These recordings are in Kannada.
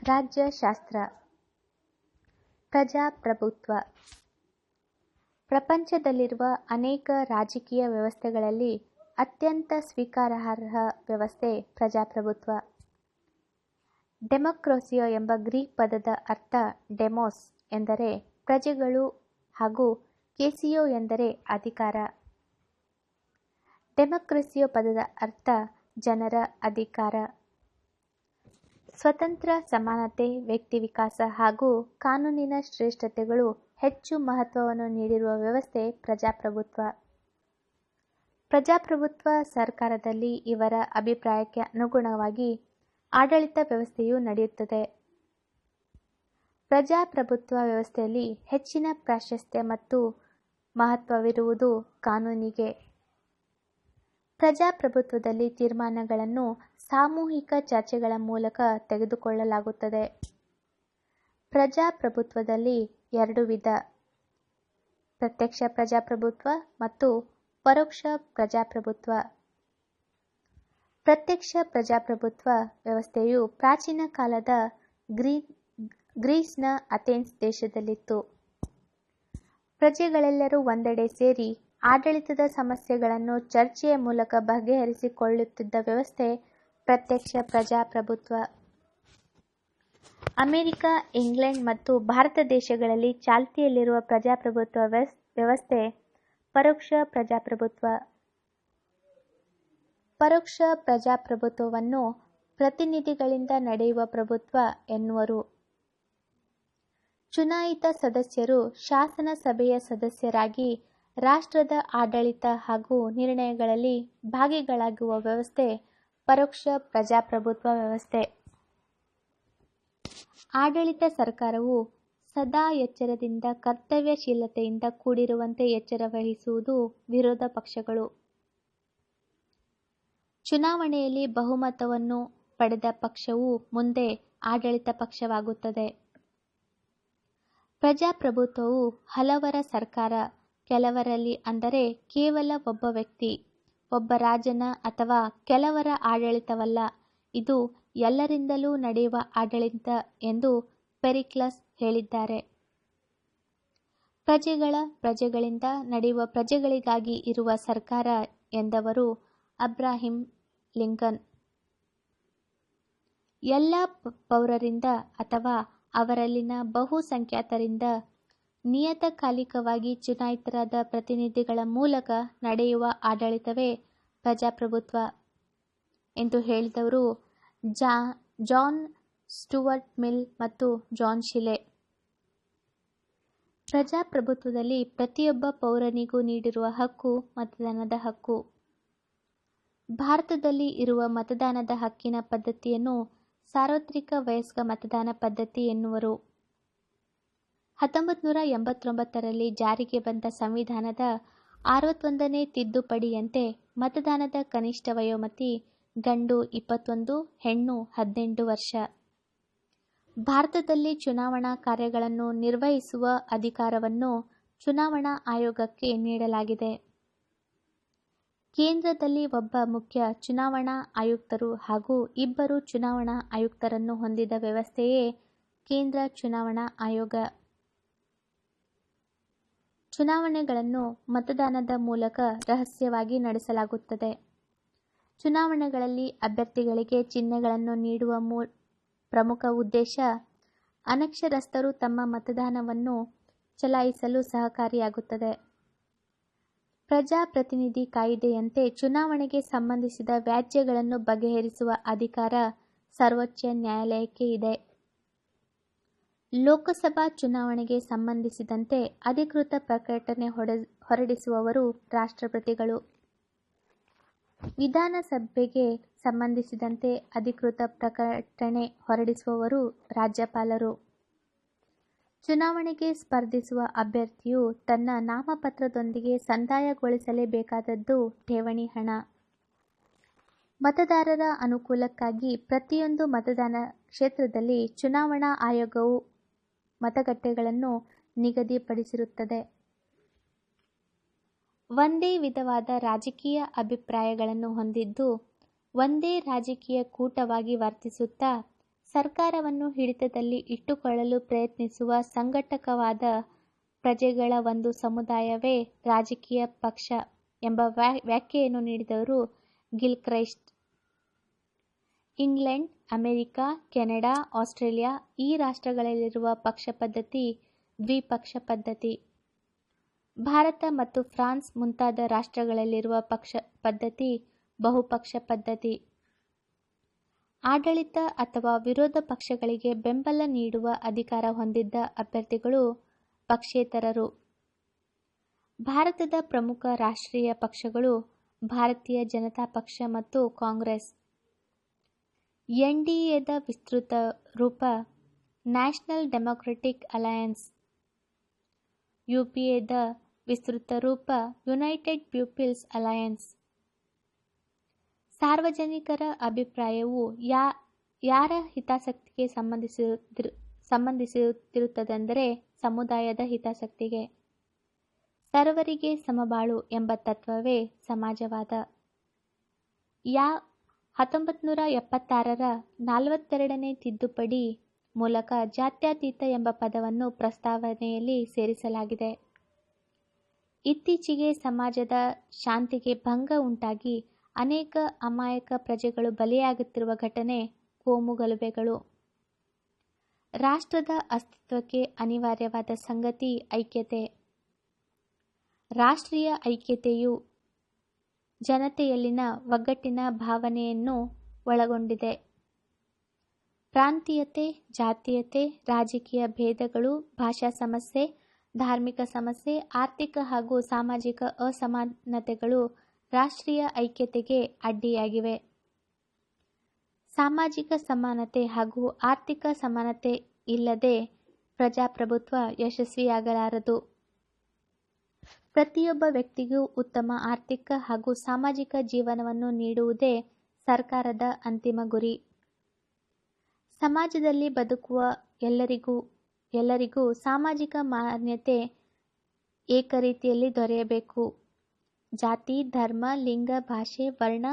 ರಾಜ್ಯಶಾಸ್ತ್ರ. ಪ್ರಜಾಪ್ರಭುತ್ವ. ಪ್ರಪಂಚದಲ್ಲಿರುವ ಅನೇಕ ರಾಜಕೀಯ ವ್ಯವಸ್ಥೆಗಳಲ್ಲಿ ಅತ್ಯಂತ ಸ್ವೀಕಾರಾರ್ಹ ವ್ಯವಸ್ಥೆ ಪ್ರಜಾಪ್ರಭುತ್ವ. ಡೆಮೊಕ್ರಸಿಯೋ ಎಂಬ ಗ್ರೀಕ್ ಪದದ ಅರ್ಥ ಡೆಮೋಸ್ ಎಂದರೆ ಪ್ರಜೆಗಳು ಹಾಗೂ ಕ್ರೇಸಿಯೋ ಎಂದರೆ ಅಧಿಕಾರ. ಡೆಮೊಕ್ರಸಿಯೋ ಪದದ ಅರ್ಥ ಜನರ ಅಧಿಕಾರ. ಸ್ವತಂತ್ರ, ಸಮಾನತೆ, ವ್ಯಕ್ತಿ ವಿಕಾಸ ಹಾಗೂ ಕಾನೂನಿನ ಶ್ರೇಷ್ಠತೆಗಳು ಹೆಚ್ಚು ಮಹತ್ವವನ್ನು ನೀಡಿರುವ ವ್ಯವಸ್ಥೆ ಪ್ರಜಾಪ್ರಭುತ್ವ. ಪ್ರಜಾಪ್ರಭುತ್ವ ಸರ್ಕಾರದಲ್ಲಿ ಇವರ ಅಭಿಪ್ರಾಯಕ್ಕೆ ಅನುಗುಣವಾಗಿ ಆಡಳಿತ ವ್ಯವಸ್ಥೆಯು ನಡೆಯುತ್ತದೆ. ಪ್ರಜಾಪ್ರಭುತ್ವ ವ್ಯವಸ್ಥೆಯಲ್ಲಿ ಹೆಚ್ಚಿನ ಪ್ರಾಶಸ್ತ್ಯ ಮತ್ತು ಮಹತ್ವವಿರುವುದು ಕಾನೂನಿಗೆ. ಪ್ರಜಾಪ್ರಭುತ್ವದಲ್ಲಿ ತೀರ್ಮಾನಗಳನ್ನು ಸಾಮೂಹಿಕ ಚರ್ಚೆಗಳ ಮೂಲಕ ತೆಗೆದುಕೊಳ್ಳಲಾಗುತ್ತದೆ. ಪ್ರಜಾಪ್ರಭುತ್ವದಲ್ಲಿ ಎರಡು ವಿಧ: ಪ್ರತ್ಯಕ್ಷ ಪ್ರಜಾಪ್ರಭುತ್ವ ಮತ್ತು ಪರೋಕ್ಷ ಪ್ರಜಾಪ್ರಭುತ್ವ. ಪ್ರತ್ಯಕ್ಷ ಪ್ರಜಾಪ್ರಭುತ್ವ ವ್ಯವಸ್ಥೆಯು ಪ್ರಾಚೀನ ಕಾಲದ ಗ್ರೀಸ್ನ ಅಥೆನ್ಸ್ ದೇಶದಲ್ಲಿತ್ತು. ಪ್ರಜೆಗಳೆಲ್ಲರೂ ಒಂದೆಡೆ ಸೇರಿ ಆಡಳಿತದ ಸಮಸ್ಯೆಗಳನ್ನು ಚರ್ಚೆಯ ಮೂಲಕ ಬಗೆಹರಿಸಿಕೊಳ್ಳುತ್ತಿದ್ದ ವ್ಯವಸ್ಥೆ ಪ್ರತ್ಯಕ್ಷ ಪ್ರಜಾಪ್ರಭುತ್ವ. ಅಮೆರಿಕ, ಇಂಗ್ಲೆಂಡ್ ಮತ್ತು ಭಾರತ ದೇಶಗಳಲ್ಲಿ ಚಾಲ್ತಿಯಲ್ಲಿರುವ ಪ್ರಜಾಪ್ರಭುತ್ವ ವ್ಯವಸ್ಥೆ ಪರೋಕ್ಷ ಪ್ರಜಾಪ್ರಭುತ್ವ. ಪರೋಕ್ಷ ಪ್ರಜಾಪ್ರಭುತ್ವವನ್ನು ಪ್ರತಿನಿಧಿಗಳಿಂದ ನಡೆಯುವ ಪ್ರಭುತ್ವ ಎನ್ನುವರು. ಚುನಾಯಿತ ಸದಸ್ಯರು ಶಾಸನ ಸಭೆಯ ಸದಸ್ಯರಾಗಿ ರಾಷ್ಟ್ರದ ಆಡಳಿತ ಹಾಗೂ ನಿರ್ಣಯಗಳಲ್ಲಿ ಭಾಗಿಗಳಾಗುವ ವ್ಯವಸ್ಥೆ ಪರೋಕ್ಷ ಪ್ರಜಾಪ್ರಭುತ್ವ ವ್ಯವಸ್ಥೆ. ಆಡಳಿತ ಸರ್ಕಾರವು ಸದಾ ಎಚ್ಚರದಿಂದ ಕರ್ತವ್ಯಶೀಲತೆಯಿಂದ ಕೂಡಿರುವಂತೆ ಎಚ್ಚರ ವಹಿಸುವುದು ವಿರೋಧ ಪಕ್ಷಗಳು. ಚುನಾವಣೆಯಲ್ಲಿ ಬಹುಮತವನ್ನು ಪಡೆದ ಪಕ್ಷವು ಮುಂದೆ ಆಡಳಿತ ಪಕ್ಷವಾಗುತ್ತದೆ. ಪ್ರಜಾಪ್ರಭುತ್ವವು ಹಲವರ ಸರ್ಕಾರ, ಕೆಲವರಲ್ಲಿ ಅಂದರೆ ಕೇವಲ ಒಬ್ಬ ವ್ಯಕ್ತಿ, ಒಬ್ಬ ರಾಜನ ಅಥವಾ ಕೆಲವರ ಆಡಳಿತವಲ್ಲ, ಇದು ಎಲ್ಲರಿಂದಲೂ ನಡೆಯುವ ಆಡಳಿತ ಎಂದು ಪೆರಿಕ್ಲಸ್ ಹೇಳಿದ್ದಾರೆ. ಪ್ರಜೆಗಳಿಂದ ನಡೆಯುವ ಪ್ರಜೆಗಳಿಗಾಗಿ ಇರುವ ಸರ್ಕಾರ ಎಂದವರು ಅಬ್ರಹಾಂ ಲಿಂಕನ್. ಎಲ್ಲ ಪೌರರಿಂದ ಅಥವಾ ಅವರಲ್ಲಿನ ಬಹುಸಂಖ್ಯಾತರಿಂದ ನಿಯತಕಾಲಿಕವಾಗಿ ಚುನಾಯಿತರಾದ ಪ್ರತಿನಿಧಿಗಳ ಮೂಲಕ ನಡೆಯುವ ಆಡಳಿತವೇ ಪ್ರಜಾಪ್ರಭುತ್ವ ಎಂದು ಹೇಳಿದವರು ಜಾನ್ ಸ್ಟುವರ್ಟ್ ಮಿಲ್ ಮತ್ತು ಜಾನ್ ಶಿಲೆ. ಪ್ರಜಾಪ್ರಭುತ್ವದಲ್ಲಿ ಪ್ರತಿಯೊಬ್ಬ ಪೌರನಿಗೂ ನೀಡಿರುವ ಹಕ್ಕು ಮತದಾನದ ಹಕ್ಕು. ಭಾರತದಲ್ಲಿ ಇರುವ ಮತದಾನದ ಹಕ್ಕಿನ ಪದ್ಧತಿಯನ್ನು ಸಾರ್ವತ್ರಿಕ ವಯಸ್ಕ ಮತದಾನ ಪದ್ಧತಿ ಎನ್ನುವರು. 1989ರಲ್ಲಿ ಜಾರಿಗೆ ಬಂದ ಸಂವಿಧಾನದ 61ನೇ ತಿದ್ದುಪಡಿಯಂತೆ ಮತದಾನದ ಕನಿಷ್ಠ ವಯೋಮಿತಿ ಗಂಡು 21, ಹೆಣ್ಣು 18 ವರ್ಷ. ಭಾರತದಲ್ಲಿ ಚುನಾವಣಾ ಕಾರ್ಯಗಳನ್ನು ನಿರ್ವಹಿಸುವ ಅಧಿಕಾರವನ್ನು ಚುನಾವಣಾ ಆಯೋಗಕ್ಕೆ ನೀಡಲಾಗಿದೆ. ಕೇಂದ್ರದಲ್ಲಿ ಒಬ್ಬ ಮುಖ್ಯ ಚುನಾವಣಾ ಆಯುಕ್ತರು ಹಾಗೂ ಇಬ್ಬರು ಚುನಾವಣಾ ಆಯುಕ್ತರನ್ನು ಹೊಂದಿದ ವ್ಯವಸ್ಥೆಯೇ ಕೇಂದ್ರ ಚುನಾವಣಾ ಆಯೋಗ. ಚುನಾವಣೆಗಳನ್ನು ಮತದಾನದ ಮೂಲಕ ರಹಸ್ಯವಾಗಿ ನಡೆಸಲಾಗುತ್ತದೆ. ಚುನಾವಣೆಗಳಲ್ಲಿ ಅಭ್ಯರ್ಥಿಗಳಿಗೆ ಚಿಹ್ನೆಗಳನ್ನು ನೀಡುವ ಪ್ರಮುಖ ಉದ್ದೇಶ ಅನಕ್ಷರಸ್ಥರು ತಮ್ಮ ಮತದಾನವನ್ನು ಚಲಾಯಿಸಲು ಸಹಕಾರಿಯಾಗುತ್ತದೆ. ಪ್ರಜಾಪ್ರತಿನಿಧಿ ಕಾಯಿದೆಯಂತೆ ಚುನಾವಣೆಗೆ ಸಂಬಂಧಿಸಿದ ವ್ಯಾಜ್ಯಗಳನ್ನು ಬಗೆಹರಿಸುವ ಅಧಿಕಾರ ಸರ್ವೋಚ್ಚ ನ್ಯಾಯಾಲಯಕ್ಕೆ ಇದೆ. ಲೋಕಸಭಾ ಚುನಾವಣೆಗೆ ಸಂಬಂಧಿಸಿದಂತೆ ಅಧಿಕೃತ ಪ್ರಕಟಣೆ ಹೊರಡಿಸುವವರು ರಾಷ್ಟ್ರಪತಿಗಳು. ವಿಧಾನಸಭೆಗೆ ಸಂಬಂಧಿಸಿದಂತೆ ಅಧಿಕೃತ ಪ್ರಕಟಣೆ ಹೊರಡಿಸುವವರು ರಾಜ್ಯಪಾಲರು. ಚುನಾವಣೆಗೆ ಸ್ಪರ್ಧಿಸುವ ಅಭ್ಯರ್ಥಿಯು ತನ್ನ ನಾಮಪತ್ರದೊಂದಿಗೆ ಸಂದಾಯಗೊಳಿಸಲೇಬೇಕಾದದ್ದು ಠೇವಣಿ ಹಣ. ಮತದಾರರ ಅನುಕೂಲಕ್ಕಾಗಿ ಪ್ರತಿಯೊಂದು ಮತದಾನ ಕ್ಷೇತ್ರದಲ್ಲಿ ಚುನಾವಣಾ ಆಯೋಗವು ಮತಗಟ್ಟೆಗಳನ್ನು ನಿಗದಿಪಡಿಸಿರುತ್ತದೆ. ಒಂದೇ ವಿಧವಾದ ರಾಜಕೀಯ ಅಭಿಪ್ರಾಯಗಳನ್ನು ಹೊಂದಿದ್ದು ಒಂದೇ ರಾಜಕೀಯ ಕೂಟವಾಗಿ ವರ್ತಿಸುತ್ತಾ ಸರ್ಕಾರವನ್ನು ಹಿಡಿತದಲ್ಲಿ ಇಟ್ಟುಕೊಳ್ಳಲು ಪ್ರಯತ್ನಿಸುವ ಸಂಘಟಕವಾದ ಪ್ರಜೆಗಳ ಒಂದು ಸಮುದಾಯವೇ ರಾಜಕೀಯ ಪಕ್ಷ ಎಂಬ ವ್ಯಾಖ್ಯೆಯನ್ನು ನೀಡಿದವರು ಗಿಲ್ಕ್ರೈಸ್ಟ್. ಇಂಗ್ಲೆಂಡ್, ಅಮೆರಿಕ, ಕೆನಡಾ, ಆಸ್ಟ್ರೇಲಿಯಾ ಈ ರಾಷ್ಟ್ರಗಳಲ್ಲಿರುವ ಪಕ್ಷ ಪದ್ಧತಿ ದ್ವಿಪಕ್ಷ ಪದ್ಧತಿ. ಭಾರತ ಮತ್ತು ಫ್ರಾನ್ಸ್ ಮುಂತಾದ ರಾಷ್ಟ್ರಗಳಲ್ಲಿರುವ ಪಕ್ಷ ಪದ್ಧತಿ ಬಹುಪಕ್ಷ ಪದ್ಧತಿ. ಆಡಳಿತ ಅಥವಾ ವಿರೋಧ ಪಕ್ಷಗಳಿಗೆ ಬೆಂಬಲ ನೀಡುವ ಅಧಿಕಾರ ಹೊಂದಿದ್ದ ಅಭ್ಯರ್ಥಿಗಳು ಪಕ್ಷೇತರರು. ಭಾರತದ ಪ್ರಮುಖ ರಾಷ್ಟ್ರೀಯ ಪಕ್ಷಗಳು ಭಾರತೀಯ ಜನತಾ ಪಕ್ಷ ಮತ್ತು ಕಾಂಗ್ರೆಸ್. ಎನ್ಡಿಎದ ವಿಸ್ತೃತ ರೂಪ ನ್ಯಾಷನಲ್ ಡೆಮೊಕ್ರಟಿಕ್ ಅಲಯನ್ಸ್. ಯುಪಿಎದ ವಿಸ್ತೃತ ರೂಪ ಯುನೈಟೆಡ್ ಪೀಪಲ್ಸ್ ಅಲಯನ್ಸ್. ಸಾರ್ವಜನಿಕರ ಅಭಿಪ್ರಾಯವು ಯಾರ ಹಿತಾಸಕ್ತಿಗೆ ಸಂಬಂಧಿಸಿರುತ್ತದೆಂದರೆ ಸಮುದಾಯದ ಹಿತಾಸಕ್ತಿಗೆ. ಸರ್ವರಿಗೆ ಸಮಬಾಳು ಎಂಬ ತತ್ವವೇ ಸಮಾಜವಾದ. 1976ರ 42ನೇ ತಿದ್ದುಪಡಿ ಮೂಲಕ ಜಾತ್ಯತೀತ ಎಂಬ ಪದವನ್ನು ಪ್ರಸ್ತಾವನೆಯಲ್ಲಿ ಸೇರಿಸಲಾಗಿದೆ. ಇತ್ತೀಚೆಗೆ ಸಮಾಜದ ಶಾಂತಿಗೆ ಭಂಗ ಉಂಟಾಗಿ ಅನೇಕ ಅಮಾಯಕ ಪ್ರಜೆಗಳು ಬಲಿಯಾಗುತ್ತಿರುವ ಘಟನೆ ಕೋಮುಗಲಭೆಗಳು. ರಾಷ್ಟ್ರದ ಅಸ್ತಿತ್ವಕ್ಕೆ ಅನಿವಾರ್ಯವಾದ ಸಂಗತಿ ಐಕ್ಯತೆ. ರಾಷ್ಟ್ರೀಯ ಐಕ್ಯತೆಯು ಜನತೆಯಲ್ಲಿನ ಒಗ್ಗಟ್ಟಿನ ಭಾವನೆಯನ್ನು ಒಳಗೊಂಡಿದೆ. ಪ್ರಾಂತೀಯತೆ, ಜಾತೀಯತೆ, ರಾಜಕೀಯ ಭೇದಗಳು, ಭಾಷಾ ಸಮಸ್ಯೆ, ಧಾರ್ಮಿಕ ಸಮಸ್ಯೆ, ಆರ್ಥಿಕ ಹಾಗೂ ಸಾಮಾಜಿಕ ಅಸಮಾನತೆಗಳು ರಾಷ್ಟ್ರೀಯ ಐಕ್ಯತೆಗೆ ಅಡ್ಡಿಯಾಗಿವೆ. ಸಾಮಾಜಿಕ ಸಮಾನತೆ ಹಾಗೂ ಆರ್ಥಿಕ ಸಮಾನತೆ ಇಲ್ಲದೆ ಪ್ರಜಾಪ್ರಭುತ್ವ ಯಶಸ್ವಿಯಾಗಲಾರದು. ಪ್ರತಿಯೊಬ್ಬ ವ್ಯಕ್ತಿಗೂ ಉತ್ತಮ ಆರ್ಥಿಕ ಹಾಗೂ ಸಾಮಾಜಿಕ ಜೀವನವನ್ನು ನೀಡುವುದೇ ಸರ್ಕಾರದ ಅಂತಿಮ ಗುರಿ. ಸಮಾಜದಲ್ಲಿ ಬದುಕುವ ಎಲ್ಲರಿಗೂ ಸಾಮಾಜಿಕ ಮಾನ್ಯತೆ ಏಕರೀತಿಯಲ್ಲಿ ದೊರೆಯಬೇಕು. ಜಾತಿ, ಧರ್ಮ, ಲಿಂಗ, ಭಾಷೆ, ವರ್ಣ,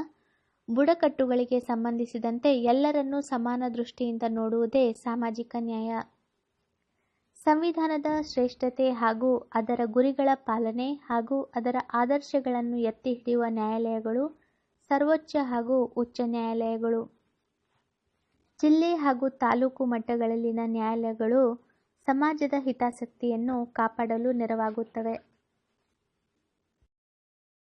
ಬುಡಕಟ್ಟುಗಳಿಗೆ ಸಂಬಂಧಿಸಿದಂತೆ ಎಲ್ಲರನ್ನೂ ಸಮಾನ ದೃಷ್ಟಿಯಿಂದ ನೋಡುವುದೇ ಸಾಮಾಜಿಕ ನ್ಯಾಯ. ಸಂವಿಧಾನದ ಶ್ರೇಷ್ಠತೆ ಹಾಗೂ ಅದರ ಗುರಿಗಳ ಪಾಲನೆ ಹಾಗೂ ಅದರ ಆದರ್ಶಗಳನ್ನು ಎತ್ತಿ ಹಿಡಿಯುವ ನ್ಯಾಯಾಲಯಗಳು ಸರ್ವೋಚ್ಚ ಹಾಗೂ ಉಚ್ಚ ನ್ಯಾಯಾಲಯಗಳು. ಜಿಲ್ಲೆ ಹಾಗೂ ತಾಲೂಕು ಮಟ್ಟಗಳಲ್ಲಿನ ನ್ಯಾಯಾಲಯಗಳು ಸಮಾಜದ ಹಿತಾಸಕ್ತಿಯನ್ನು ಕಾಪಾಡಲು ನೆರವಾಗುತ್ತವೆ.